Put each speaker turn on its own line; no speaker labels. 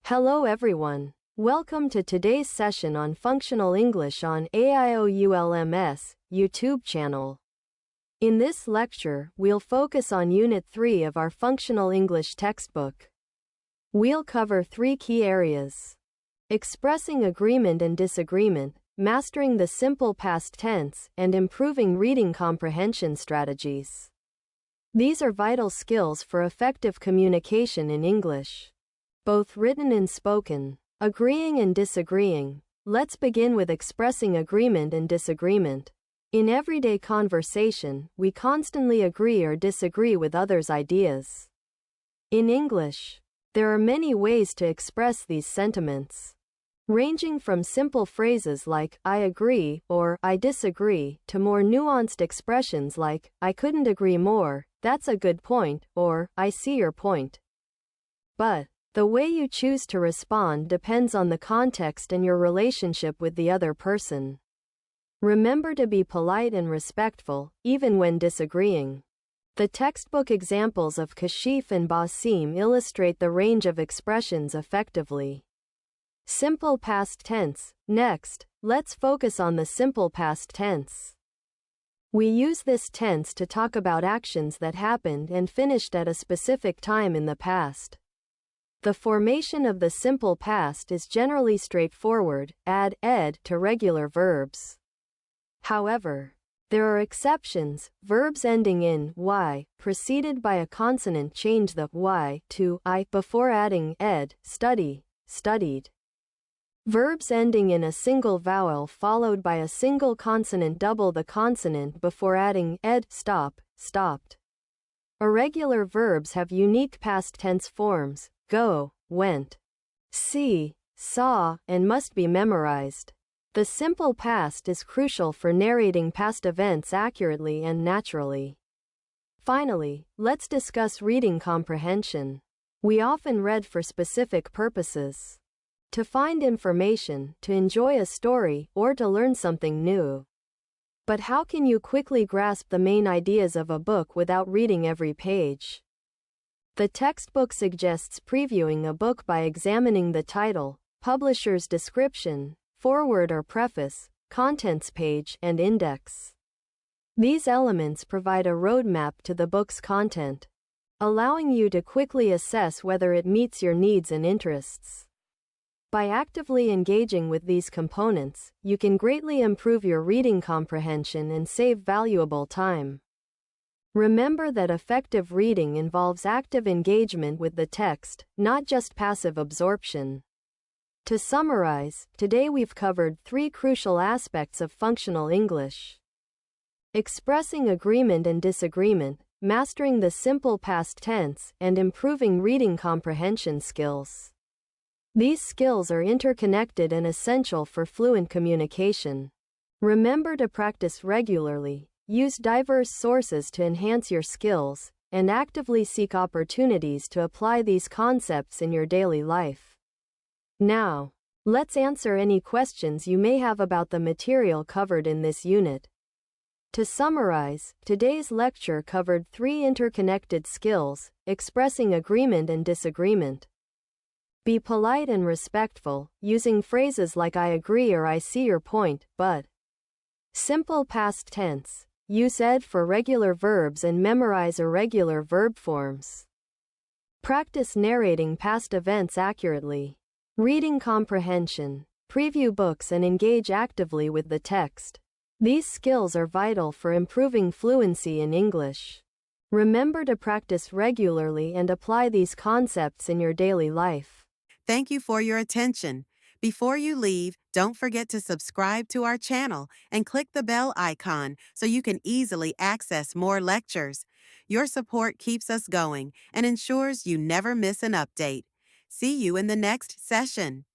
Hello everyone. Welcome to today's session on Functional English on AIOULMS YouTube channel. In this lecture, we'll focus on Unit 3 of our Functional English textbook. We'll cover 3 key areas: expressing agreement and disagreement, mastering the simple past tense, and improving reading comprehension strategies. These are vital skills for effective communication in English, both written and spoken. Agreeing and disagreeing. Let's begin with expressing agreement and disagreement. In everyday conversation, we constantly agree or disagree with others' ideas. In English, there are many ways to express these sentiments, ranging from simple phrases like "I agree" or "I disagree" to more nuanced expressions like "I couldn't agree more," "That's a good point," or "I see your point." But the way you choose to respond depends on the context and your relationship with the other person. Remember to be polite and respectful, even when disagreeing. The textbook examples of Kashif and Basim illustrate the range of expressions effectively. Simple past tense. Next, let's focus on the simple past tense. We use this tense to talk about actions that happened and finished at a specific time in the past. The formation of the simple past is generally straightforward. Add ed to regular verbs. However, there are exceptions. Verbs ending in y, preceded by a consonant, change the y to I before adding ed, study, studied. Verbs ending in a single vowel followed by a single consonant double the consonant before adding ed, stop, stopped. Irregular verbs have unique past tense forms: go, went, see, saw, and must be memorized. The simple past is crucial for narrating past events accurately and naturally. Finally, let's discuss reading comprehension. We often read for specific purposes: to find information, to enjoy a story, or to learn something new. But how can you quickly grasp the main ideas of a book without reading every page? The textbook suggests previewing a book by examining the title, publisher's description, foreword or preface, contents page, and index. These elements provide a roadmap to the book's content, allowing you to quickly assess whether it meets your needs and interests. By actively engaging with these components, you can greatly improve your reading comprehension and save valuable time. Remember that effective reading involves active engagement with the text, not just passive absorption. To summarize, today we've covered 3 crucial aspects of functional English: expressing agreement and disagreement, mastering the simple past tense, and improving reading comprehension skills. These skills are interconnected and essential for fluent communication. Remember to practice regularly, use diverse sources to enhance your skills, and actively seek opportunities to apply these concepts in your daily life. Now, let's answer any questions you may have about the material covered in this unit. To summarize, today's lecture covered 3 interconnected skills: expressing agreement and disagreement. Be polite and respectful, using phrases like "I agree" or "I see your point," but simple past tense. Use ed for regular verbs and memorize irregular verb forms. Practice narrating past events accurately. Reading comprehension. Preview books and engage actively with the text. These skills are vital for improving fluency in English. Remember to practice regularly and apply these concepts in your daily life.
Thank you for your attention. Before you leave, don't forget to subscribe to our channel and click the bell icon so you can easily access more lectures. Your support keeps us going and ensures you never miss an update. See you in the next session.